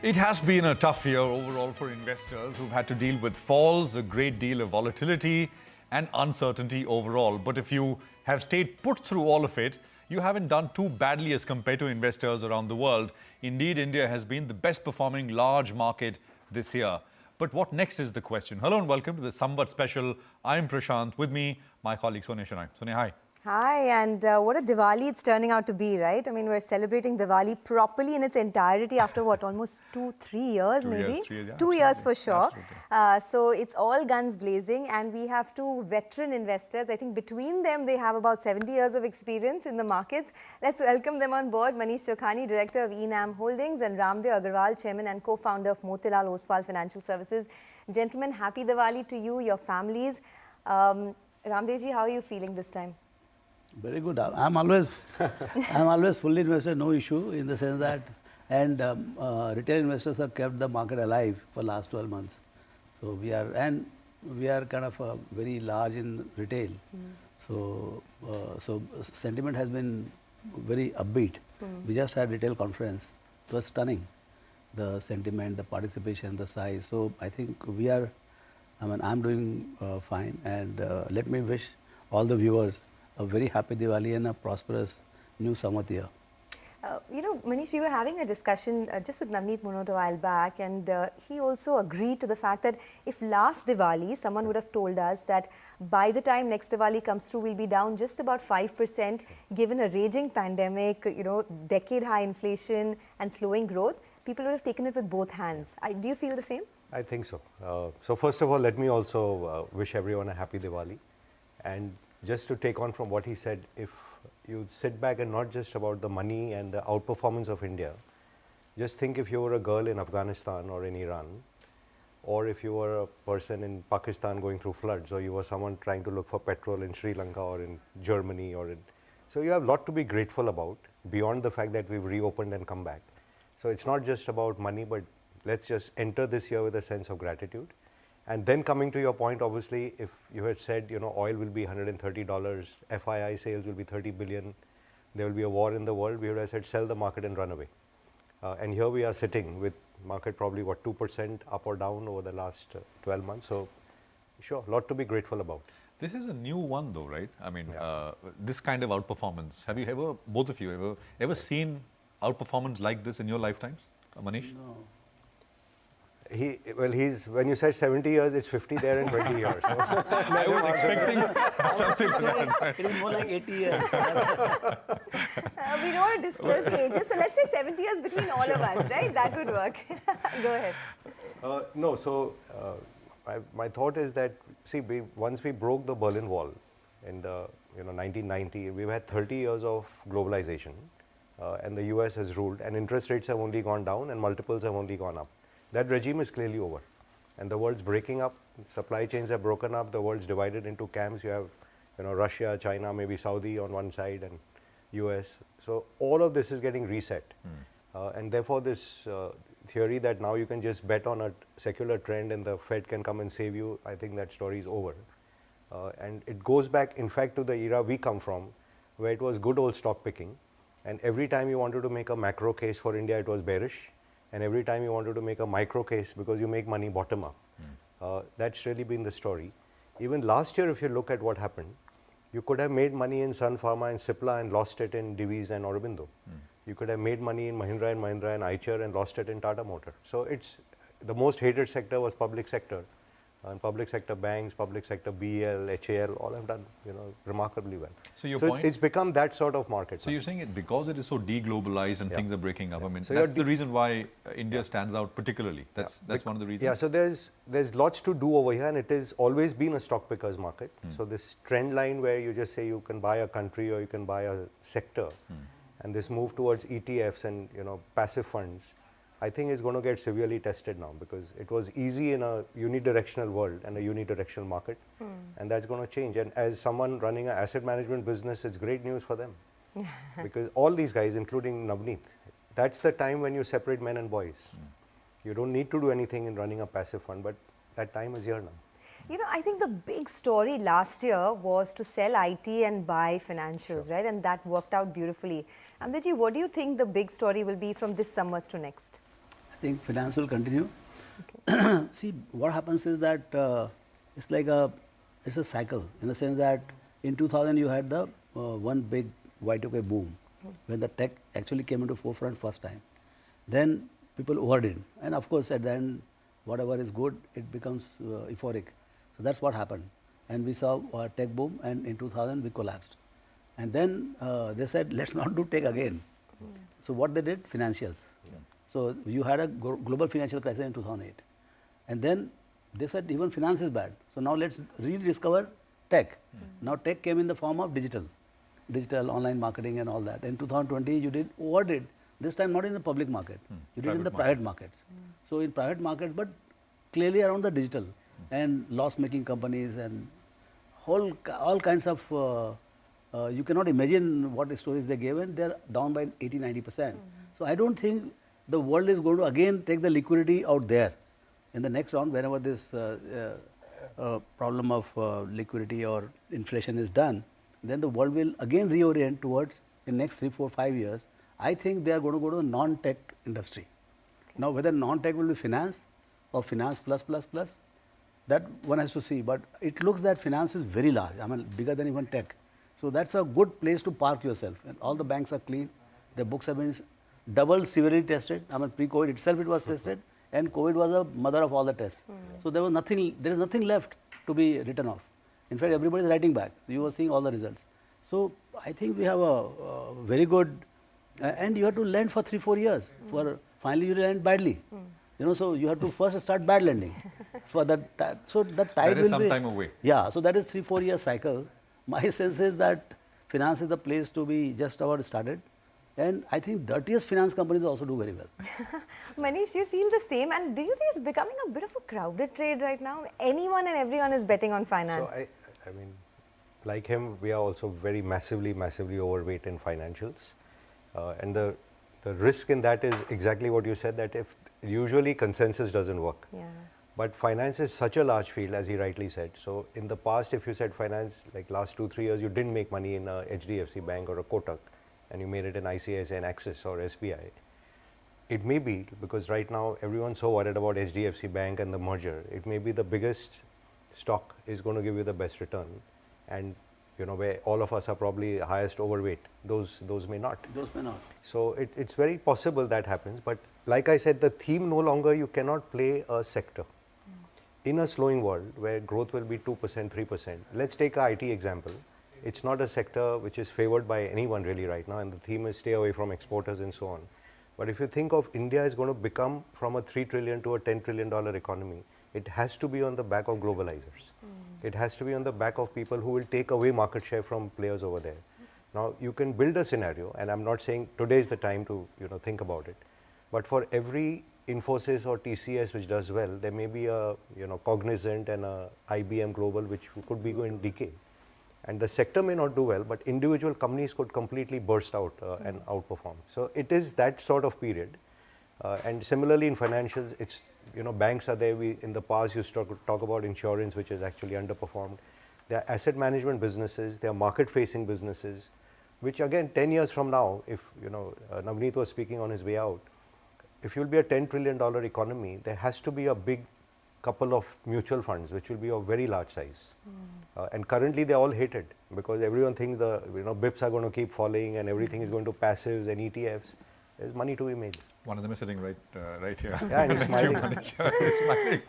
It has been a tough year overall for investors who've had to deal with falls, a great deal of volatility and uncertainty overall. But if you have stayed put through all of it, you haven't done too badly as compared to investors around the world. Indeed, India has been the best performing large market this year. But what next is the question. Hello and welcome to the Samvat special. I'm Prashant. With me, my colleague Sonia Shenoy. Sonia, hi. Hi, and what a Diwali it's turning out to be, right? I mean, we're celebrating Diwali properly in its entirety after what, almost 2-3 years, maybe? 2 years for sure. So it's all guns blazing, and we have two veteran investors. I think between them, they have about 70 years of experience in the markets. Let's welcome them on board. Manish Chokhani, Director of Enam Holdings, and Raamdeo Agrawal, Chairman and Co-founder of Motilal Oswal Financial Services. Gentlemen, happy Diwali to you, your families. Raamdeo ji, how are you feeling this time? Very good. I'm always fully invested, no issue in the sense that, and retail investors have kept the market alive for last 12 months. So we are kind of very large in retail. So sentiment has been very upbeat. We just had retail conference. It was stunning. The sentiment, the participation, the size. So I think I'm doing fine, and let me wish all the viewers a very happy Diwali and a prosperous new Samvat year. Manish, we were having a discussion just with Navneet Munot a while back, and he also agreed to the fact that if last Diwali, someone would have told us that by the time next Diwali comes through, we'll be down just about 5%, given a raging pandemic, decade-high inflation and slowing growth, people would have taken it with both hands. Do you feel the same? I think so. So first of all, let me also wish everyone a happy Diwali. And just to take on from what he said, if you sit back and not just about the money and the outperformance of India, just think if you were a girl in Afghanistan or in Iran, or if you were a person in Pakistan going through floods, or you were someone trying to look for petrol in Sri Lanka or in Germany, so you have a lot to be grateful about beyond the fact that we've reopened and come back. So it's not just about money, but let's just enter this year with a sense of gratitude. And then coming to your point, obviously, if you had said, oil will be $130, FII sales will be 30 billion, there will be a war in the world, we would have said, sell the market and run away. And here we are sitting with market probably, 2% up or down over the last 12 months. So, sure, a lot to be grateful about. This is a new one though, right? I mean, this kind of outperformance. Have you ever, both of you, ever seen outperformance like this in your lifetimes, Manish? No. When you said 70 years, it's 50 there and 20 years. So I was expecting something like that. It is more like 80 years. We don't want to disclose the ages, so let's say 70 years between all of us, right? That would work. Go ahead. No, so my thought is that, see, once we broke the Berlin Wall in the 1990, we've had 30 years of globalization, and the US has ruled, and interest rates have only gone down and multiples have only gone up. That regime is clearly over, and the world's breaking up. Supply chains have broken up. The world's divided into camps. You have, Russia, China, maybe Saudi on one side, and US. So all of this is getting reset, and therefore this theory that now you can just bet on a secular trend and the Fed can come and save you, I think that story is over. And it goes back, in fact, to the era we come from, where it was good old stock picking, and every time you wanted to make a macro case for India, it was bearish. And every time you wanted to make a micro case because you make money bottom up. That's really been the story. Even last year, if you look at what happened, you could have made money in Sun Pharma and Cipla and lost it in Divi's and Aurobindo. You could have made money in Mahindra and Mahindra and Eicher and lost it in Tata Motor. So it's the most hated sector was public sector. And public sector banks, public sector BL, HAL, all have done remarkably well. So your point, it's become that sort of market. So you're saying it because it is so deglobalized and things are breaking up. I mean, so that's the reason why India stands out particularly. That's one of the reasons. Yeah, so there's lots to do over here, and it has always been a stock picker's market. So this trend line where you just say you can buy a country or you can buy a sector, and this move towards ETFs and passive funds, I think is going to get severely tested now, because it was easy in a unidirectional world and a unidirectional market, and that's going to change. And as someone running an asset management business, it's great news for them, because all these guys, including Navneet, that's the time when you separate men and boys. You don't need to do anything in running a passive fund, but that time is here now. I think the big story last year was to sell IT and buy financials, right? And that worked out beautifully. Amjadji, what do you think the big story will be from this Samvat to next? think finance will continue. See, what happens is that it's like it's a cycle in the sense that in 2000 you had the one big Y2K boom when the tech actually came into forefront first time. Then people overdid, and of course at the end, whatever is good, it becomes euphoric. So that's what happened, and we saw a tech boom, and in 2000 we collapsed, and then they said let's not do tech again. So what they did, financials. So you had a global financial crisis in 2008, and then they said even finance is bad. So now let's rediscover tech. Now tech came in the form of digital online marketing and all that. In 2020 you overdid. This time not in the public market, you did in the private markets. So in private markets, but clearly around the digital and loss-making companies and all kinds of, you cannot imagine what stories they gave, and they're down by 80-90%. So I don't think the world is going to again take the liquidity out there in the next round whenever this problem of liquidity or inflation is done. Then the world will again reorient towards in next 3, 4, 5 years. I think they are going to go to the non-tech industry. Okay. Now, whether non-tech will be finance or finance plus, that one has to see. But it looks that finance is very large, I mean, bigger than even tech. So that's a good place to park yourself. And all the banks are clean. Their books have been double severely tested. I mean, pre-COVID itself it was tested, and COVID was a mother of all the tests. So there is nothing left to be written off. In fact, everybody is writing back. You were seeing all the results. So I think we have a very good. And you have to lend for 3-4 years. For finally you lend badly, you know. So you have to first start bad lending. For that, so that time that is some time away. Yeah, so that is 3-4 year cycle. My sense is that finance is the place to be just about started, and I think dirtiest finance companies also do very well. Manish, do you feel the same? And do you think it's becoming a bit of a crowded trade right now? Anyone and everyone is betting on finance. So I mean, like him, we are also very massively overweight in financials. And the risk in that is exactly what you said, that if usually consensus doesn't work. Yeah. But finance is such a large field, as he rightly said. So in the past, if you said finance, like last 2-3 years, you didn't make money in a HDFC Bank or a Kotak, and you made it in ICICI and Axis or SBI. It may be, because right now everyone's so worried about HDFC Bank and the merger, it may be the biggest stock is going to give you the best return. And you know, where all of us are probably highest overweight, those may not. Those may not. So it's very possible that happens. But like I said, the theme no longer, you cannot play a sector. In a slowing world where growth will be 2%, 3%, let's take a IT example. It's not a sector which is favored by anyone really right now, and the theme is stay away from exporters and so on. But if you think of India is going to become from a $3 trillion to a $10 trillion economy, it has to be on the back of globalizers. It has to be on the back of people who will take away market share from players over there. Now, you can build a scenario, and I'm not saying today is the time to think about it, but for every Infosys or TCS which does well, there may be a Cognizant and a IBM Global which could be going decay. And the sector may not do well, but individual companies could completely burst out and outperform. So it is that sort of period. And similarly in financials, it's banks are there. In the past used to talk about insurance, which is actually underperformed. There are asset management businesses, there are market-facing businesses, which again 10 years from now, if Navneet was speaking on his way out, if you'll be a $10 trillion economy, there has to be a big couple of mutual funds, which will be of very large size. And currently they're all hated because everyone thinks the BIPs are going to keep falling and everything is going to passives and ETFs. There's money to be made. One of them is sitting right here. Yeah, and he's smiling. He's smiling.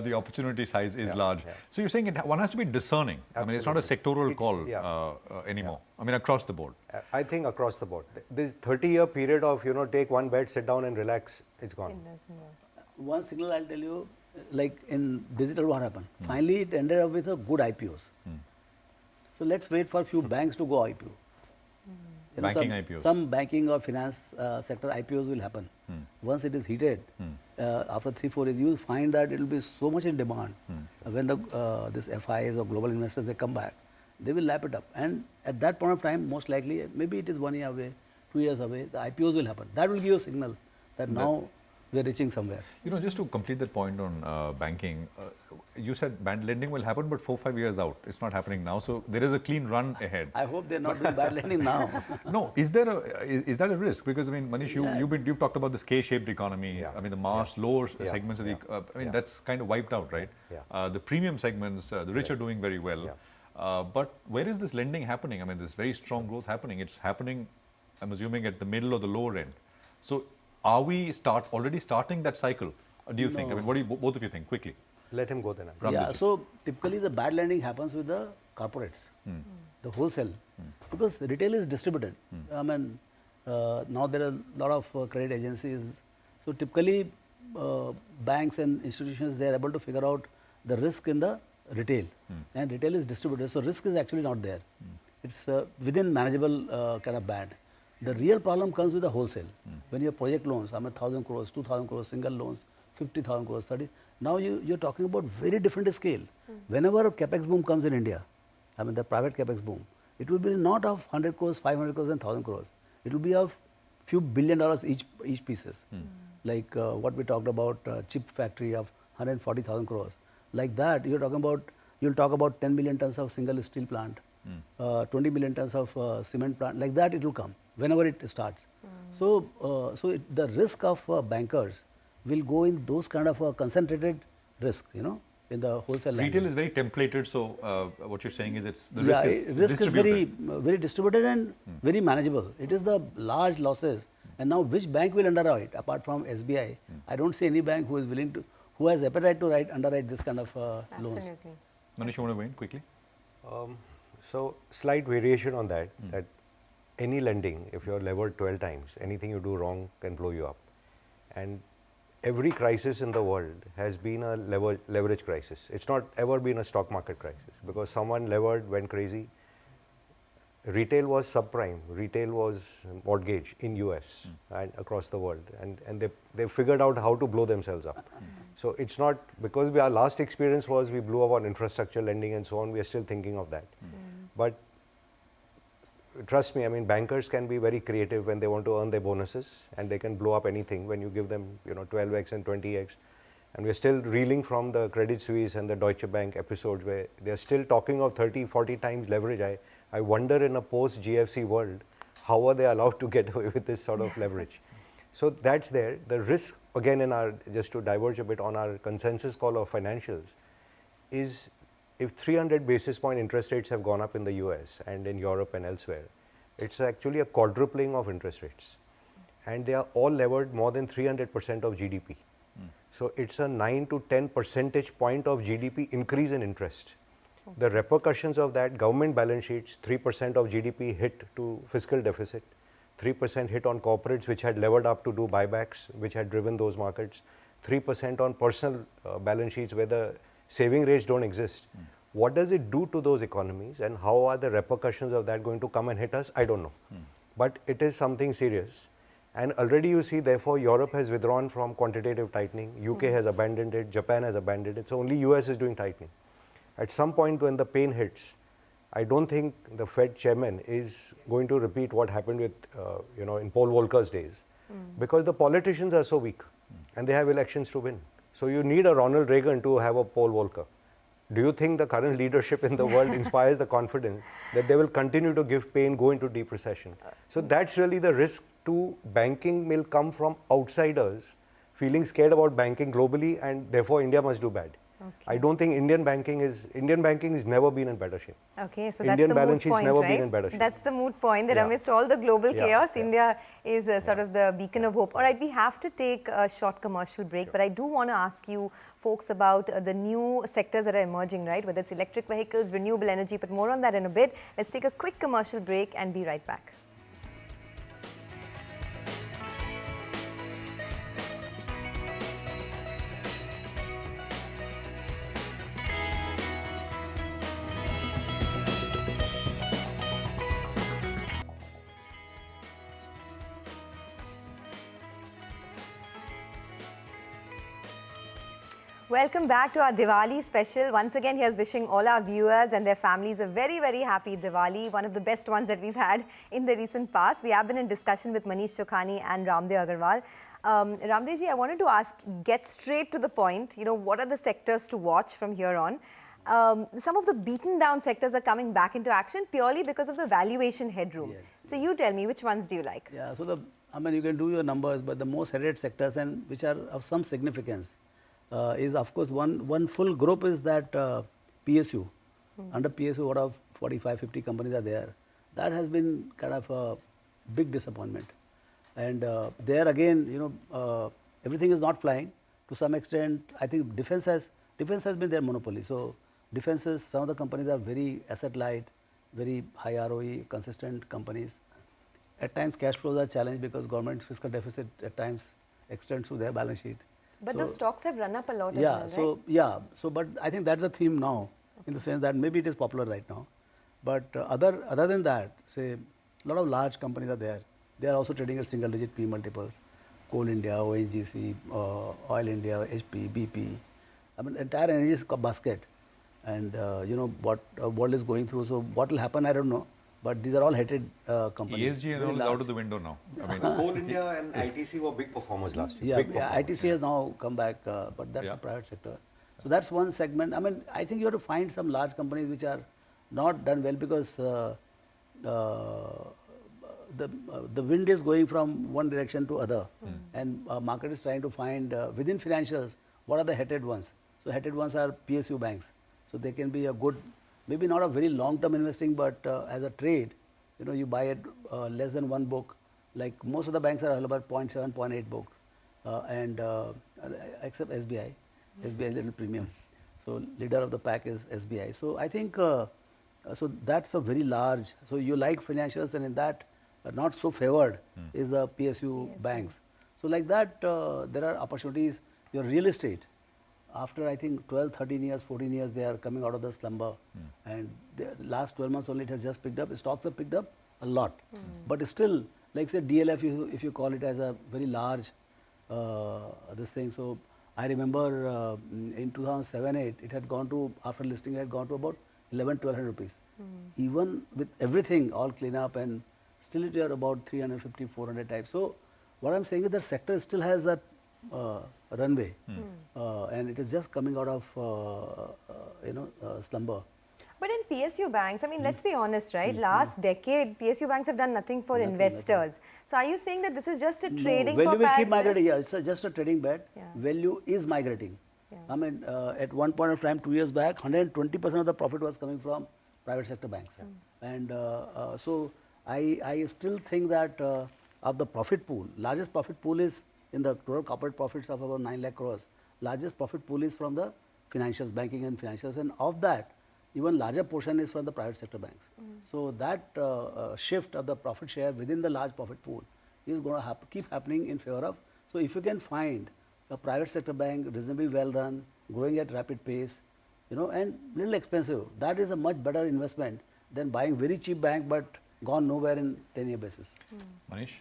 The opportunity size is large. Yeah. So you're saying one has to be discerning. Absolutely. I mean, it's not a sectoral call anymore. Yeah. I mean, across the board. I think across the board. This 30-year period of, take one bed, sit down and relax, it's gone. One signal I'll tell you, like in digital, what happened? Finally, it ended up with a good IPOs. So let's wait for a few banks to go IPO. Banking IPOs. Some banking or finance sector IPOs will happen. Once it is heated, after 3-4 years, you will find that it will be so much in demand. When this FIs or global investors, they come back, they will lap it up. And at that point of time, most likely, maybe it is 1 year away, 2 years away, the IPOs will happen. That will give you a signal that now we are reaching somewhere. You know, just to complete that point on banking, you said bad lending will happen, but 4-5 years out, it's not happening now. So there is a clean run ahead. I hope they're not doing bad lending now. No, is that a risk? Because I mean, Manish, you've talked about this K-shaped economy. Yeah. I mean, the mass, lower segments of the. I mean, that's kind of wiped out, right? Yeah. The premium segments, the rich are doing very well. Yeah. But where is this lending happening? I mean, this very strong growth happening. It's happening, I'm assuming, at the middle or the lower end. So, are we already starting that cycle? Or do you think? I mean, what do you, both of you think? Quickly. Let him go then. Yeah, so typically the bad lending happens with the corporates, the wholesale, because retail is distributed. I mean, now there are a lot of credit agencies. So typically banks and institutions, they are able to figure out the risk in the retail, and retail is distributed. So risk is actually not there. It's within manageable kind of band. The real problem comes with the wholesale. When you have project loans, I mean 1,000 crores, 2,000 crores, single loans, 50,000 crores, 30. Now you're talking about very different scale. Whenever a capex boom comes in India, I mean the private capex boom, it will be not of 100 crores, 500 crores and 1,000 crores. It will be of few $1 billion each pieces. Like what we talked about, chip factory of 140,000 crores. Like that, you'll talk about 10 million tons of single steel plant, 20 million tons of cement plant. Like that, it will come whenever it starts. So, the risk of bankers will go in those kind of concentrated risk, you know, in the wholesale. Retail is very templated, so what you're saying is the risk is very distributed and very manageable. It is the large losses, and now which bank will underwrite apart from SBI? I don't see any bank who is willing to, who has appetite to underwrite this kind of loans. Absolutely. Manish, you want to weigh in quickly? So slight variation on that. That any lending, if you're levered 12 times, anything you do wrong can blow you up, and every crisis in the world has been a leverage crisis. It's not ever been a stock market crisis because someone levered went crazy. Retail was subprime, retail was mortgage in US and across the world, and they figured out how to blow themselves up. So it's not because our last experience was we blew up on infrastructure lending and so on, we are still thinking of that. But trust me, I mean, bankers can be very creative when they want to earn their bonuses, and they can blow up anything when you give them, you know, 12x and 20x. And we're still reeling from the Credit Suisse and the Deutsche Bank episodes where they're still talking of 30, 40 times leverage. I wonder in a post-GFC world, how are they allowed to get away with this sort of leverage? So that's there. The risk, again, just to diverge a bit on our consensus call of financials, is if 300 basis point interest rates have gone up in the US and in Europe and elsewhere, it's actually a quadrupling of interest rates. And they are all levered more than 300% of GDP. So it's a 9 to 10 percentage point of GDP increase in interest. The repercussions of that, government balance sheets, 3% of GDP hit to fiscal deficit, 3% hit on corporates which had levered up to do buybacks, which had driven those markets, 3% on personal balance sheets where the saving rates don't exist. What does it do to those economies, and how are the repercussions of that going to come and hit us? I don't know. But it is something serious. And already you see, therefore, Europe has withdrawn from quantitative tightening, UK has abandoned it, Japan has abandoned it, so only US is doing tightening. At some point when the pain hits, I don't think the Fed chairman is going to repeat what happened with, in Paul Volcker's days, because the politicians are so weak and they have elections to win. So you need a Ronald Reagan to have a Paul Volcker. Do you think the current leadership in the world inspires the confidence that they will continue to give pain, go into deep recession? So that's really the risk to banking will come from outsiders feeling scared about banking globally, and therefore India must do bad. Okay. I don't think Indian banking has never been in better shape. Okay, so Indian that's the balance moot point, never right? been in better shape. That's the moot point, that amidst all the global chaos, India is sort of the beacon of hope. All right, we have to take a short commercial break, but I do want to ask you folks about the new sectors that are emerging, right? Whether it's electric vehicles, renewable energy, but more on that in a bit. Let's take a quick commercial break and be right back. Welcome back to our Diwali special. Once again, here's wishing all our viewers and their families a very, very happy Diwali, one of the best ones that we've had in the recent past. We have been in discussion with Manish Chokhani and Raamdeo Agrawal. Raamdeo ji, I wanted to get straight to the point, what are the sectors to watch from here on? Some of the beaten down sectors are coming back into action purely because of the valuation headroom. Yes, so you tell me, which ones do you like? Yeah, so you can do your numbers, but the most headed sectors and which are of some significance is, of course, one full group is that PSU. Under PSU, what of 45, 50 companies are there. That has been kind of a big disappointment. And there again, everything is not flying. To some extent, I think defense has been their monopoly. So defenses, some of the companies are very asset light, very high ROE, consistent companies. At times, cash flows are challenged because government fiscal deficit at times extends to their balance sheet. But those stocks have run up a lot as well, right? But I think that's the theme now, in the sense that maybe it is popular right now. But other than that, say, a lot of large companies are there. They are also trading at single-digit P multiples. Coal India, ONGC, Oil India, HP, BP. Entire energy basket. And what world is going through. So what will happen, I don't know. But these are all hated companies. ESG and all is out of the window now. Coal India and ITC were big performers last year. ITC has now come back, but that's the private sector. So that's one segment. I think you have to find some large companies which are not done well because the wind is going from one direction to other, and market is trying to find within financials what are the hated ones. So hated ones are PSU banks. So they can be a good, maybe not a very long-term investing, but as a trade, you buy it less than one book. Like most of the banks are about 0.7, 0.8 books, and except SBI. SBI is a little premium. So leader of the pack is SBI. So I think, so that's a very large, so you like financials, and in that not so favored is the PSU banks. So like that, there are opportunities. Your real estate, after I think 12, 13 years, 14 years, they are coming out of the slumber. And the last 12 months only it has just picked up. Stocks have picked up a lot. But still, like say DLF, if you call it as a very large this thing. So I remember in 2007-8, it had gone to, after listing, it had gone to about 1100-1200 rupees. Even with everything, all clean up, and still it are about 350-400 types. So what I'm saying is that sector still has that runway, and it is just coming out of slumber. But in PSU banks, let's be honest, right? Last decade, PSU banks have done nothing for investors. So are you saying that this is just a trading value will keep bad migrating. investors? Yeah, it's just a trading bet. Value is migrating. At one point of time, 2 years back, 120% of the profit was coming from private sector banks. And so I still think that of the profit pool, largest profit pool is in the total corporate profits of about 9 lakh crores. Largest profit pool is from the financials, banking and financials, and of that, even larger portion is from the private sector banks. So that shift of the profit share within the large profit pool is going to keep happening in favor of. So if you can find a private sector bank reasonably well run, growing at rapid pace, and little expensive, that is a much better investment than buying very cheap bank but gone nowhere in 10-year basis. Manish,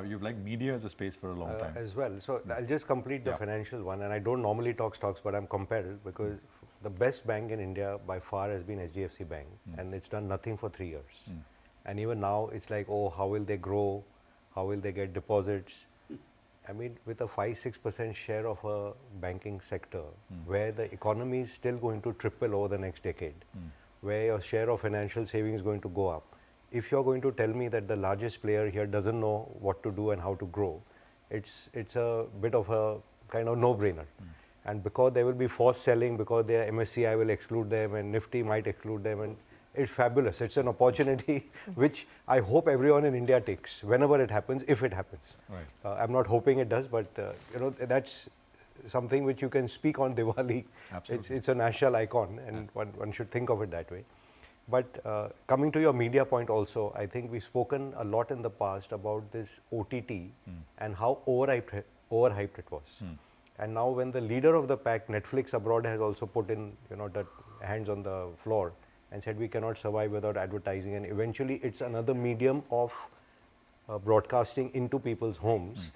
you've liked media as a space for a long time. As well. So I'll just complete the financial one, and I don't normally talk stocks, but I'm compelled because the best bank in India by far has been HDFC Bank, and it's done nothing for 3 years. And even now it's like, oh, how will they grow? How will they get deposits? With a 5-6% share of a banking sector, where the economy is still going to triple over the next decade, where your share of financial savings is going to go up. If you're going to tell me that the largest player here doesn't know what to do and how to grow, it's a bit of a kind of no-brainer. And because there will be forced selling, because their MSCI will exclude them and Nifty might exclude them, and it's fabulous. It's an opportunity which I hope everyone in India takes whenever it happens, if it happens. Right. I'm not hoping it does, but that's something which you can speak on Diwali. Absolutely. It's a national icon, and one should think of it that way. But coming to your media point also, I think we've spoken a lot in the past about this OTT and how overhyped it was. And now when the leader of the pack, Netflix abroad, has also put in the hands on the floor and said we cannot survive without advertising, and eventually it's another medium of broadcasting into people's homes.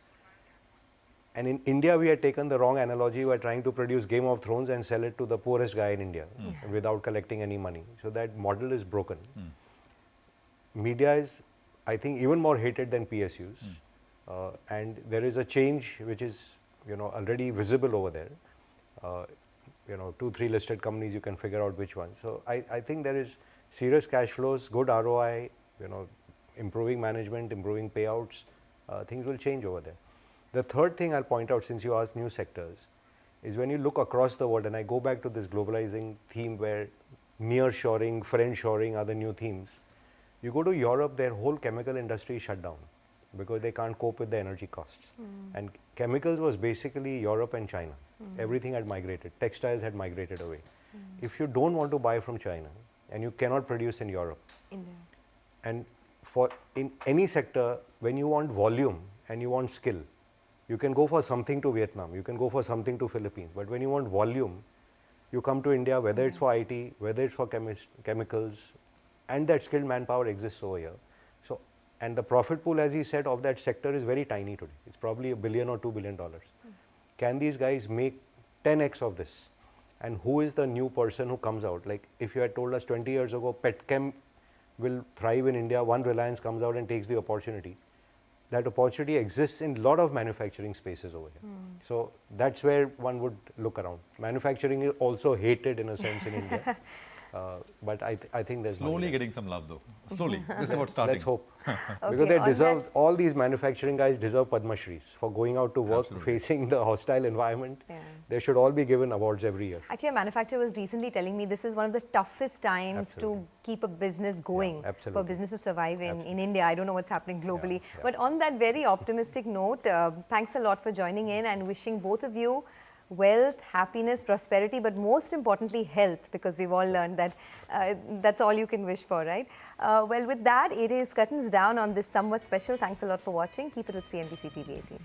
And in India, we had taken the wrong analogy. We are trying to produce Game of Thrones and sell it to the poorest guy in India without collecting any money. So that model is broken. Media is, I think, even more hated than PSUs. and there is a change which is, you know, already visible over there. You know, 2-3 listed companies, you can figure out which one. So I think there is serious cash flows, good ROI, you know, improving management, improving payouts, things will change over there. The third thing I'll point out, since you asked new sectors, is when you look across the world, and I go back to this globalizing theme where near-shoring, friend-shoring are the new themes. You go to Europe, their whole chemical industry is shut down because they can't cope with the energy costs. And chemicals was basically Europe and China. Everything had migrated. Textiles had migrated away. If you don't want to buy from China and you cannot produce in Europe, and in any sector, when you want volume and you want skill, you can go for something to Vietnam, you can go for something to Philippines. But when you want volume, you come to India, whether it's for IT, whether it's for chemicals, and that skilled manpower exists over here. So, and the profit pool, as he said, of that sector is very tiny today. It's probably $1 billion or $2 billion. Can these guys make 10x of this? And who is the new person who comes out? Like if you had told us 20 years ago, Petchem will thrive in India, one Reliance comes out and takes the opportunity. That opportunity exists in a lot of manufacturing spaces over here. So that's where one would look around. Manufacturing is also hated in a sense in India. But I think there's slowly getting some love though. Slowly, just about starting. Let's hope. Because they deserve, all these manufacturing guys deserve Padma Shris for going out to work, facing the hostile environment. They should all be given awards every year. Actually, a manufacturer was recently telling me this is one of the toughest times to keep a business going, for business to survive in India. I don't know what's happening globally. But on that very optimistic note, thanks a lot for joining in and wishing both of you wealth, happiness, prosperity, but most importantly, health, because we've all learned that that's all you can wish for, right? Well, with that, it is curtains down on this Samvat special. Thanks a lot for watching. Keep it with CNBC-TV18.